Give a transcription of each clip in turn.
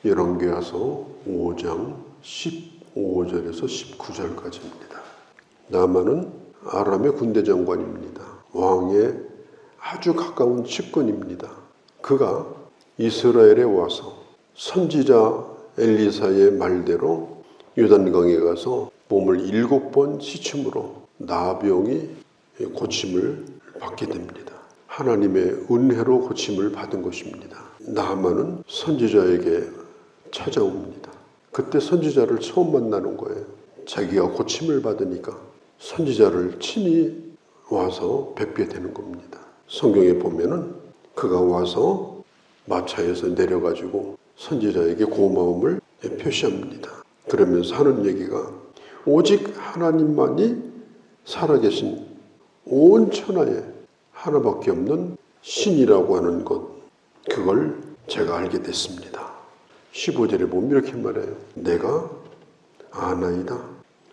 열왕기하서 5장 15절에서 19절까지입니다. 나만은 아람의 군대 장관입니다. 왕의 아주 가까운 측근입니다. 그가 이스라엘에 와서 선지자 엘리사의 말대로 요단강에 가서 몸을 7번 씻음으로 나병이 고침을 받게 됩니다. 하나님의 은혜로 고침을 받은 것입니다. 나만은 선지자에게 찾아옵니다. 그때 선지자를 처음 만나는 거예요. 자기가 고침을 받으니까 선지자를 친히 와서 뵙게 되는 겁니다. 성경에 보면은 그가 와서 마차에서 내려가지고 선지자에게 고마움을 표시합니다. 그러면서 하는 얘기가 오직 하나님만이 살아계신 온 천하에 하나밖에 없는 신이라고 하는 것, 그걸 제가 알게 됐습니다. 15절에 보면 이렇게 말해요. 내가 아나이다.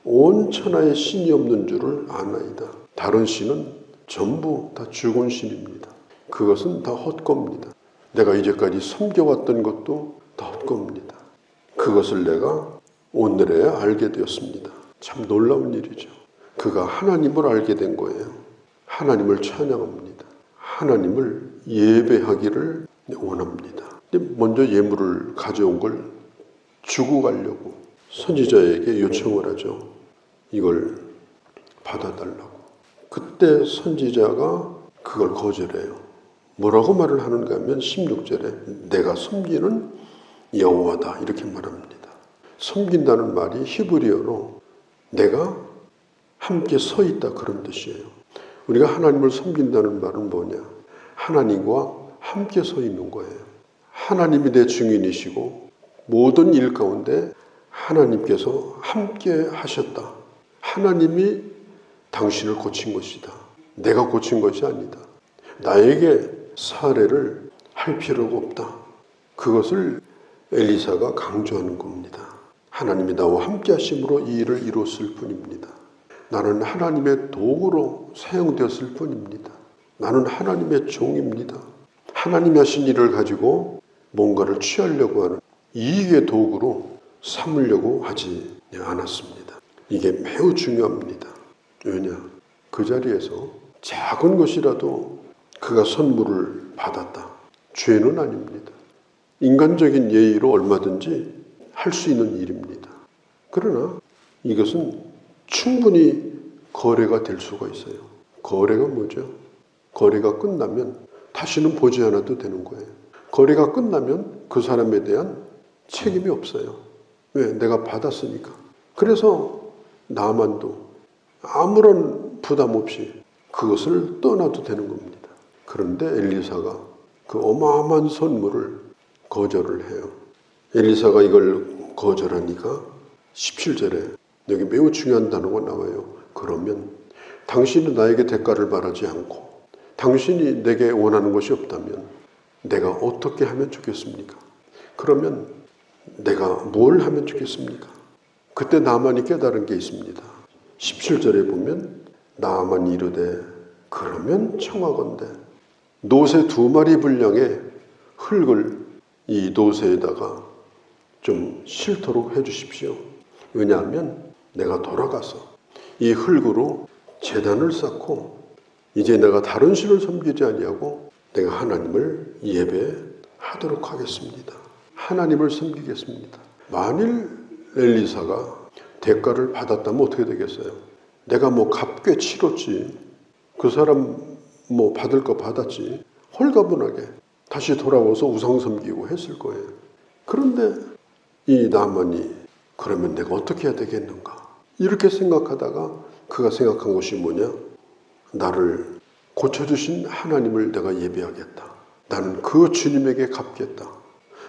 온 천하에 신이 없는 줄을 아나이다. 다른 신은 전부 다 죽은 신입니다. 그것은 다 헛겁니다. 내가 이제까지 섬겨왔던 것도 다 헛겁니다. 그것을 내가 오늘에 알게 되었습니다. 참 놀라운 일이죠. 그가 하나님을 알게 된 거예요. 하나님을 찬양합니다. 하나님을 예배하기를 원합니다. 먼저 예물을 가져온 걸 주고 가려고 선지자에게 요청을 하죠. 이걸 받아달라고. 그때 선지자가 그걸 거절해요. 뭐라고 말을 하는가 하면 16절에 내가 섬기는 여호와다 이렇게 말합니다. 섬긴다는 말이 히브리어로 내가 함께 서 있다 그런 뜻이에요. 우리가 하나님을 섬긴다는 말은 뭐냐? 하나님과 함께 서 있는 거예요. 하나님이 내 증인이시고 모든 일 가운데 하나님께서 함께 하셨다. 하나님이 당신을 고친 것이다. 내가 고친 것이 아니다. 나에게 사례를 할 필요가 없다. 그것을 엘리사가 강조하는 겁니다. 하나님이 나와 함께 하심으로 이 일을 이뤘을 뿐입니다. 나는 하나님의 도구로 사용되었을 뿐입니다. 나는 하나님의 종입니다. 하나님이 하신 일을 가지고 뭔가를 취하려고 하는 이익의 도구로 삼으려고 하지 않았습니다. 이게 매우 중요합니다. 왜냐? 그 자리에서 작은 것이라도 그가 선물을 받았다. 죄는 아닙니다. 인간적인 예의로 얼마든지 할 수 있는 일입니다. 그러나 이것은 충분히 거래가 될 수가 있어요. 거래가 뭐죠? 거래가 끝나면 다시는 보지 않아도 되는 거예요. 거래가 끝나면 그 사람에 대한 책임이 없어요. 왜? 내가 받았으니까. 그래서 나만도 아무런 부담 없이 그것을 떠나도 되는 겁니다. 그런데 엘리사가 그 어마어마한 선물을 거절을 해요. 엘리사가 이걸 거절하니까 17절에 여기 매우 중요한 단어가 나와요. 그러면 당신은 나에게 대가를 바라지 않고 당신이 내게 원하는 것이 없다면 내가 어떻게 하면 좋겠습니까? 그러면 내가 뭘 하면 좋겠습니까? 그때 나만이 깨달은 게 있습니다. 17절에 보면 나만이 이르되 그러면 청하건대 노새 2마리 분량의 흙을 이 노새에다가 좀 싫도록 해주십시오. 왜냐하면 내가 돌아가서 이 흙으로 제단을 쌓고 이제 내가 다른 신을 섬기지 아니하고 내가 하나님을 예배하도록 하겠습니다. 하나님을 섬기겠습니다. 만일 엘리사가 대가를 받았다면 어떻게 되겠어요? 내가 뭐 값꽤 치렀지, 그 사람 뭐 받을 거 받았지, 홀가분하게 다시 돌아와서 우상 섬기고 했을 거예요. 그런데 이 나만이 그러면 내가 어떻게 해야 되겠는가? 이렇게 생각하다가 그가 생각한 것이 뭐냐? 나를 고쳐주신 하나님을 내가 예배하겠다. 나는 그 주님에게 갚겠다.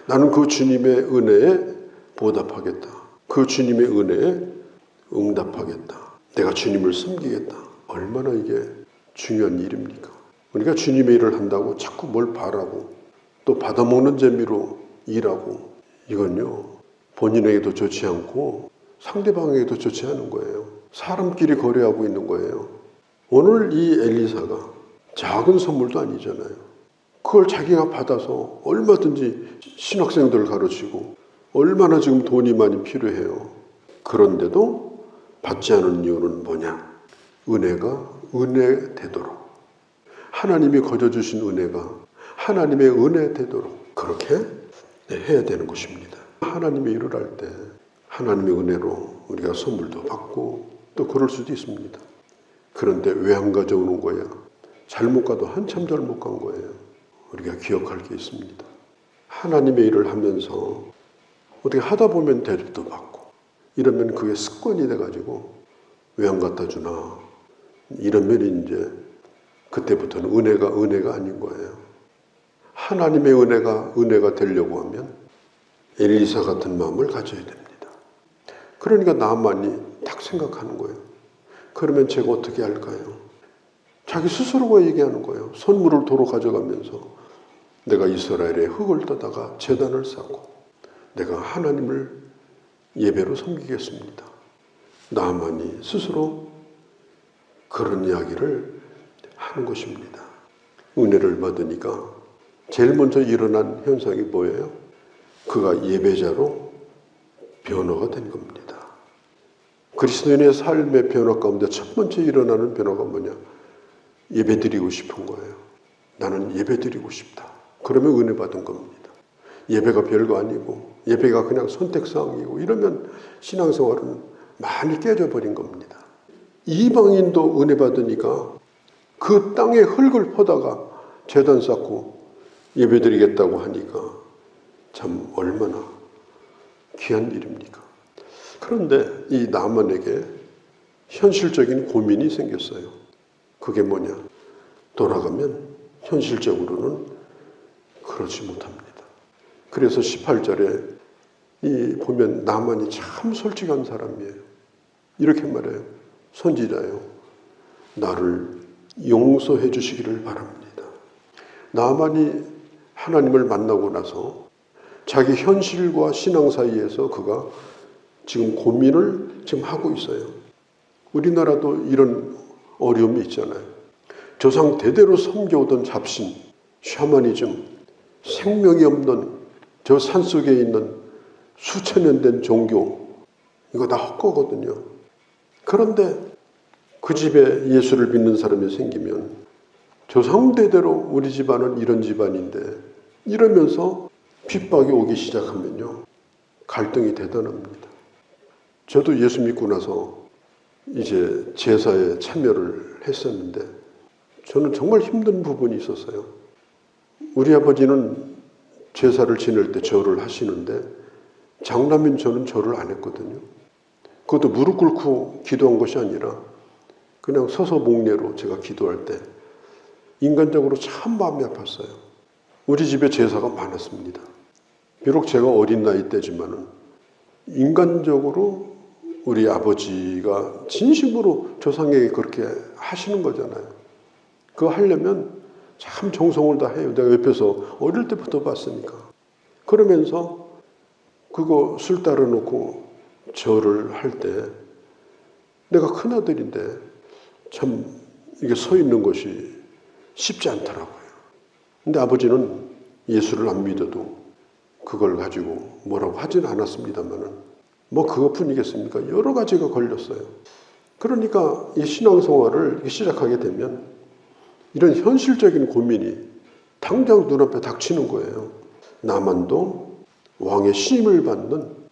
나는 그 주님의 은혜에 보답하겠다. 그 주님의 은혜에 응답하겠다. 내가 주님을 섬기겠다. 얼마나 이게 중요한 일입니까? 우리가 주님의 일을 한다고 자꾸 뭘 바라고 또 받아먹는 재미로 일하고 이건요 본인에게도 좋지 않고 상대방에게도 좋지 않은 거예요. 사람끼리 거래하고 있는 거예요. 오늘 이 엘리사가 작은 선물도 아니잖아요. 그걸 자기가 받아서 얼마든지 신학생들을 가르치고 얼마나 지금 돈이 많이 필요해요. 그런데도 받지 않은 이유는 뭐냐? 은혜가 은혜 되도록, 하나님이 거저주신 은혜가 하나님의 은혜 되도록 그렇게 해야 되는 것입니다. 하나님의 일을 할 때 하나님의 은혜로 우리가 선물도 받고 또 그럴 수도 있습니다. 그런데 왜 안 가져오는 거야? 잘못 가도 한참 잘못 간 거예요. 우리가 기억할 게 있습니다. 하나님의 일을 하면서 어떻게 하다 보면 대접도 받고 이러면 그게 습관이 돼가지고 왜 안 갖다 주나 이러면 이제 그때부터는 은혜가 아닌 거예요. 하나님의 은혜가 되려고 하면 엘리사 같은 마음을 가져야 됩니다. 그러니까 나만이 딱 생각하는 거예요. 그러면 제가 어떻게 할까요? 자기 스스로가 얘기하는 거예요. 선물을 도로 가져가면서 내가 이스라엘의 흙을 떠다가 제단을 쌓고 내가 하나님을 예배로 섬기겠습니다. 나만이 스스로 그런 이야기를 하는 것입니다. 은혜를 받으니까 제일 먼저 일어난 현상이 뭐예요? 그가 예배자로 변화가 된 겁니다. 그리스도인의 삶의 변화 가운데 첫 번째 일어나는 변화가 뭐냐? 예배드리고 싶은 거예요. 나는 예배드리고 싶다. 그러면 은혜 받은 겁니다. 예배가 별거 아니고 예배가 그냥 선택사항이고 이러면 신앙생활은 많이 깨져버린 겁니다. 이방인도 은혜 받으니까 그 땅에 흙을 퍼다가 제단 쌓고 예배드리겠다고 하니까 참 얼마나 귀한 일입니까? 그런데 이 나만에게 현실적인 고민이 생겼어요. 그게 뭐냐? 돌아가면 현실적으로는 그렇지 못합니다. 그래서 18절에 보면 나만이 참 솔직한 사람이에요. 이렇게 말해요. 선지자요. 나를 용서해 주시기를 바랍니다. 나만이 하나님을 만나고 나서 자기 현실과 신앙 사이에서 그가 지금 고민을 지금 하고 있어요. 우리나라도 이런 어려움이 있잖아요. 조상 대대로 섬겨오던 잡신, 샤머니즘, 생명이 없는 저 산속에 있는 수천 년 된 종교, 이거 다 헛거거든요. 그런데 그 집에 예수를 믿는 사람이 생기면 조상 대대로 우리 집안은 이런 집안인데 이러면서 핍박이 오기 시작하면요. 갈등이 대단합니다. 저도 예수 믿고 나서 이제 제사에 참여를 했었는데 저는 정말 힘든 부분이 있었어요. 우리 아버지는 제사를 지낼 때 절을 하시는데 장남인 저는 절을 안 했거든요. 그것도 무릎 꿇고 기도한 것이 아니라 그냥 서서 목례로 제가 기도할 때 인간적으로 참 마음이 아팠어요. 우리 집에 제사가 많았습니다. 비록 제가 어린 나이 때지만은 인간적으로 우리 아버지가 진심으로 조상에게 그렇게 하시는 거잖아요. 그거 하려면 참 정성을 다 해요. 내가 옆에서 어릴 때부터 봤으니까. 그러면서 그거 술 따라놓고 절을 할 때 내가 큰아들인데 참 이게 서 있는 것이 쉽지 않더라고요. 근데 아버지는 예수를 안 믿어도 그걸 가지고 뭐라고 하진 않았습니다만은 뭐 그것뿐이겠습니까? 여러 가지가 걸렸어요. 그러니까 이 신앙생활을 시작하게 되면 이런 현실적인 고민이 당장 눈앞에 닥치는 거예요. 나만도 왕의 신임을 받는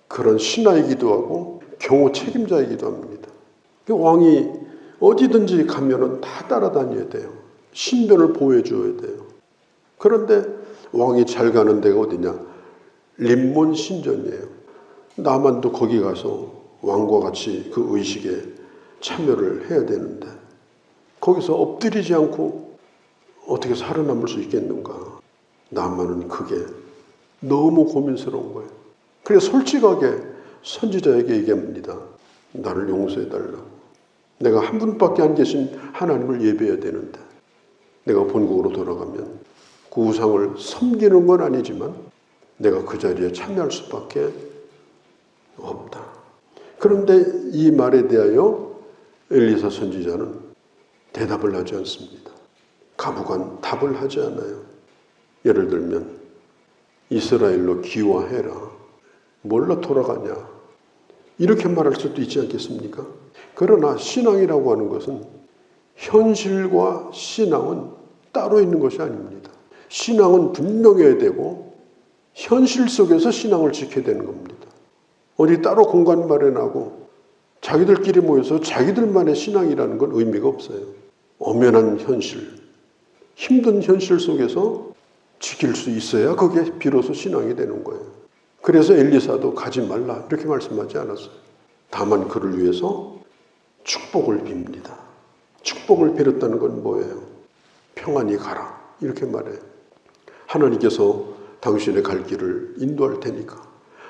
그런 신하이기도 하고 경호 책임자이기도 합니다. 왕이 어디든지 가면은 다 따라다녀야 돼요. 신변을 보호해 줘야 돼요. 그런데 왕이 잘 가는 데가 어디냐? 림몬 신전이에요. 나만도 거기 가서 왕과 같이 그 의식에 참여를 해야 되는데 거기서 엎드리지 않고 어떻게 살아남을 수 있겠는가? 나만은 그게 너무 고민스러운 거예요. 그래서 솔직하게 선지자에게 얘기합니다. 나를 용서해달라고. 내가 한 분밖에 안 계신 하나님을 예배해야 되는데 내가 본국으로 돌아가면 그 우상을 섬기는 건 아니지만 내가 그 자리에 참여할 수밖에 없다. 그런데 이 말에 대하여 엘리사 선지자는 대답을 하지 않습니다. 가부간 답을 하지 않아요. 예를 들면 이스라엘로 귀화해라. 뭘로 돌아가냐, 이렇게 말할 수도 있지 않겠습니까? 그러나 신앙이라고 하는 것은 현실과 신앙은 따로 있는 것이 아닙니다. 신앙은 분명해야 되고 현실 속에서 신앙을 지켜야 되는 겁니다. 어디 따로 공간 마련하고 자기들끼리 모여서 자기들만의 신앙이라는 건 의미가 없어요. 엄연한 현실, 힘든 현실 속에서 지킬 수 있어야 그게 비로소 신앙이 되는 거예요. 그래서 엘리사도 가지 말라 이렇게 말씀하지 않았어요. 다만 그를 위해서 축복을 빕니다. 축복을 빌었다는 건 뭐예요? 평안히 가라 이렇게 말해요. 하나님께서 당신의 갈 길을 인도할 테니까,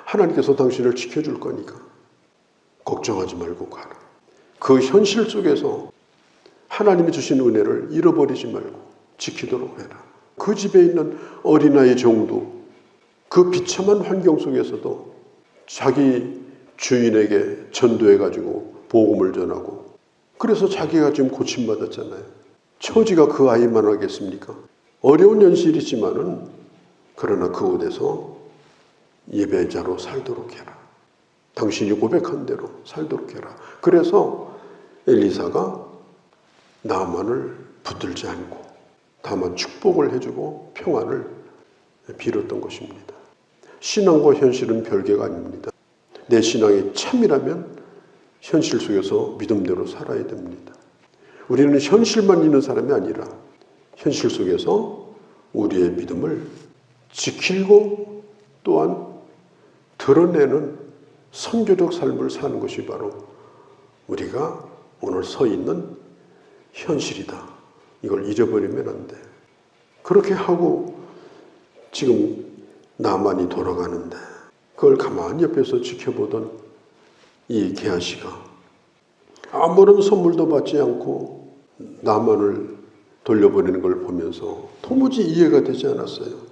하나님께서 당신을 지켜줄 거니까 걱정하지 말고 가라. 그 현실 속에서 하나님이 주신 은혜를 잃어버리지 말고 지키도록 해라. 그 집에 있는 어린아이 종도 그 비참한 환경 속에서도 자기 주인에게 전도해가지고 복음을 전하고, 그래서 자기가 지금 고침받았잖아요. 처지가 그 아이만 하겠습니까? 어려운 현실이지만은 그러나 그곳에서 예배자로 살도록 해라. 당신이 고백한 대로 살도록 해라. 그래서 엘리사가 나만을 붙들지 않고 다만 축복을 해주고 평안을 빌었던 것입니다. 신앙과 현실은 별개가 아닙니다. 내 신앙이 참이라면 현실 속에서 믿음대로 살아야 됩니다. 우리는 현실만 있는 사람이 아니라 현실 속에서 우리의 믿음을 지키고 또한 드러내는 선교적 삶을 사는 것이 바로 우리가 오늘 서 있는 현실이다. 이걸 잊어버리면 안 돼. 그렇게 하고 지금 나만이 돌아가는데 그걸 가만히 옆에서 지켜보던 이 게하시가 아무런 선물도 받지 않고 나만을 돌려보내는 걸 보면서 도무지 이해가 되지 않았어요.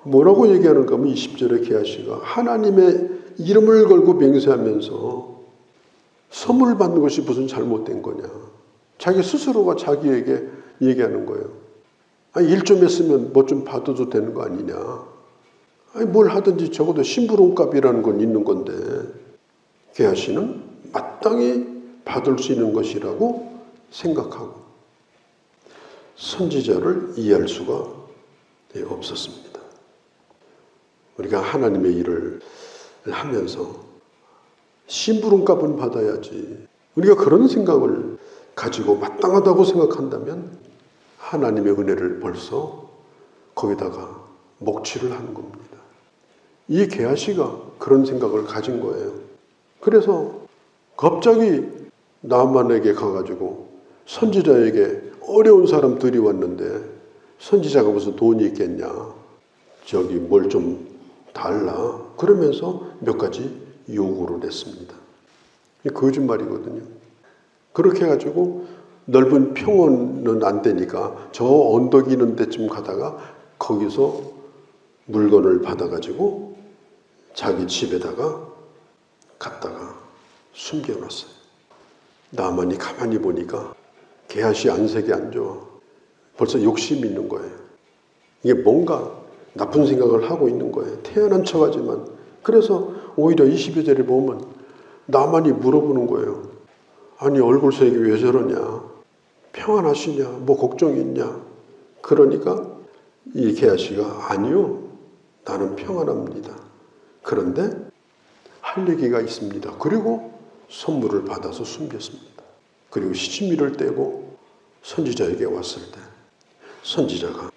뭐라고 얘기하는가 하면 20절에 게하시가 하나님의 이름을 걸고 맹세하면서 선물 받는 것이 무슨 잘못된 거냐. 자기 스스로가 자기에게 얘기하는 거예요. 아니, 일 좀 했으면 뭐 좀 받아도 되는 거 아니냐. 아니, 뭘 하든지 적어도 심부름값이라는 건 있는 건데 게하시는 마땅히 받을 수 있는 것이라고 생각하고 선지자를 이해할 수가 없었습니다. 우리가 하나님의 일을 하면서 심부름값은 받아야지, 우리가 그런 생각을 가지고 마땅하다고 생각한다면 하나님의 은혜를 벌써 거기다가 먹칠을 하는 겁니다. 이 게하시가 그런 생각을 가진 거예요. 그래서 갑자기 나만에게 가가지고 선지자에게 어려운 사람들이 왔는데 선지자가 무슨 돈이 있겠냐, 저기 뭘 좀 달라 그러면서 몇 가지 요구를 냈습니다. 거짓말이거든요. 그렇게 해가지고 넓은 평원은 안 되니까 저 언덕이 있는 데쯤 가다가 거기서 물건을 받아가지고 자기 집에다가 갖다가 숨겨놨어요. 나만이 가만히 보니까 게하시 안색이 안 좋아. 벌써 욕심이 있는 거예요. 이게 뭔가 나쁜 생각을 하고 있는 거예요. 태어난 척하지만. 그래서 오히려 22절에 보면 나만이 물어보는 거예요. 아니, 얼굴색이 왜 저러냐? 평안하시냐? 뭐 걱정이 있냐? 그러니까 이 게하시가 아니요, 나는 평안합니다. 그런데 할 얘기가 있습니다. 그리고 선물을 받아서 숨겼습니다. 그리고 시치미를 떼고 선지자에게 왔을 때 선지자가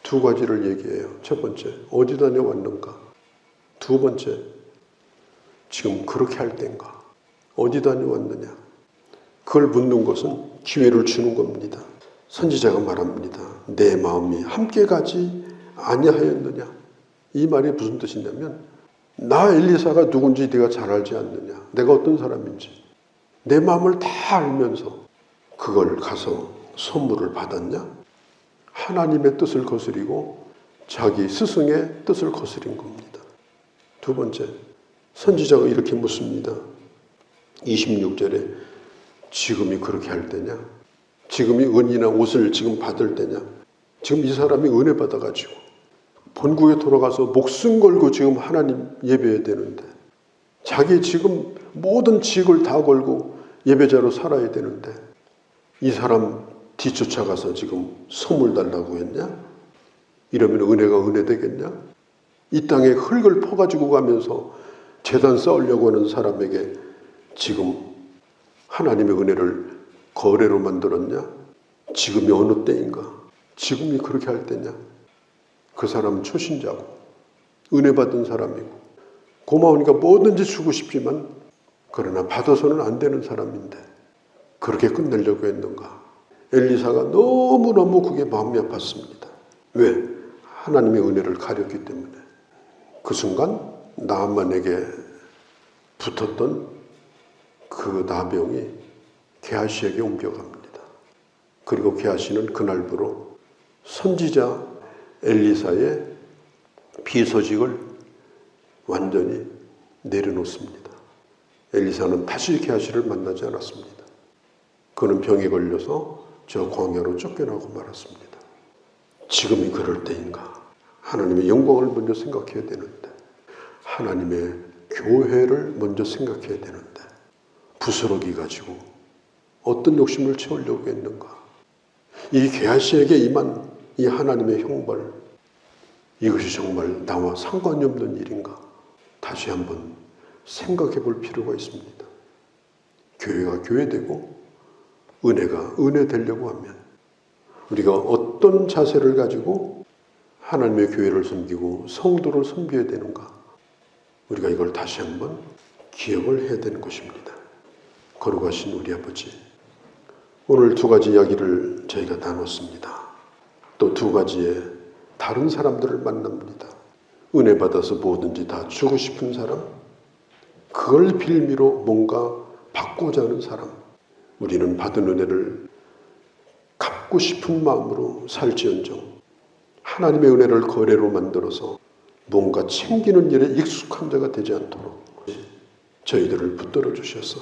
두 가지를 얘기해요. 첫 번째, 어디 다녀왔는가? 두 번째, 지금 그렇게 할 때인가? 어디 다녀왔느냐? 그걸 묻는 것은 기회를 주는 겁니다. 선지자가 말합니다. 내 마음이 함께 가지 아니하였느냐? 이 말이 무슨 뜻이냐면 나 엘리사가 누군지 네가 잘 알지 않느냐? 내가 어떤 사람인지 내 마음을 다 알면서 그걸 가서 선물을 받았냐? 하나님의 뜻을 거스리고 자기 스승의 뜻을 거스린 겁니다. 두 번째, 선지자가 이렇게 묻습니다. 26절에 지금이 그렇게 할 때냐? 지금이 은이나 옷을 지금 받을 때냐? 지금 이 사람이 은혜 받아가지고 본국에 돌아가서 목숨 걸고 지금 하나님 예배해야 되는데 자기 지금 모든 직을 다 걸고 예배자로 살아야 되는데 이 사람 뒤쫓아가서 지금 선물 달라고 했냐? 이러면 은혜가 은혜 되겠냐? 이 땅에 흙을 퍼가지고 가면서 제단 쌓으려고 하는 사람에게 지금 하나님의 은혜를 거래로 만들었냐? 지금이 어느 때인가? 지금이 그렇게 할 때냐? 그 사람은 초신자고 은혜 받은 사람이고 고마우니까 뭐든지 주고 싶지만 그러나 받아서는 안 되는 사람인데 그렇게 끝내려고 했는가? 엘리사가 너무너무 그게 마음이 아팠습니다. 왜? 하나님의 은혜를 가렸기 때문에. 그 순간 나아만에게 붙었던 그 나병이 게하시에게 옮겨갑니다. 그리고 게하시는 그날부로 선지자 엘리사의 비서직을 완전히 내려놓습니다. 엘리사는 다시 게하시를 만나지 않았습니다. 그는 병에 걸려서 저 광야로 쫓겨나고 말았습니다. 지금이 그럴 때인가? 하나님의 영광을 먼저 생각해야 되는데 하나님의 교회를 먼저 생각해야 되는데 부스러기 가지고 어떤 욕심을 채우려고 했는가? 이 게하시에게 임한 이 하나님의 형벌 이것이 정말 나와 상관이 없는 일인가? 다시 한번 생각해 볼 필요가 있습니다. 교회가 교회되고 은혜가 은혜 되려고 하면 우리가 어떤 자세를 가지고 하나님의 교회를 섬기고 성도를 섬겨야 되는가? 우리가 이걸 다시 한번 기억을 해야 되는 것입니다. 거룩하신 우리 아버지, 오늘 두 가지 이야기를 저희가 나눴습니다. 또 두 가지의 다른 사람들을 만납니다. 은혜 받아서 뭐든지 다 주고 싶은 사람, 그걸 빌미로 뭔가 받고자 하는 사람, 우리는 받은 은혜를 갚고 싶은 마음으로 살지언정 하나님의 은혜를 거래로 만들어서 뭔가 챙기는 일에 익숙한 자가 되지 않도록 저희들을 붙들어 주셔서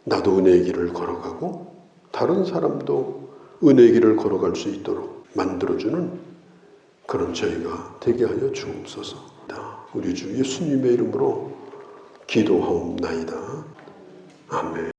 나도 은혜의 길을 걸어가고 다른 사람도 은혜의 길을 걸어갈 수 있도록 만들어주는 그런 저희가 되게 하여 주옵소서. 우리 주 예수님의 이름으로 기도하옵나이다. 아멘.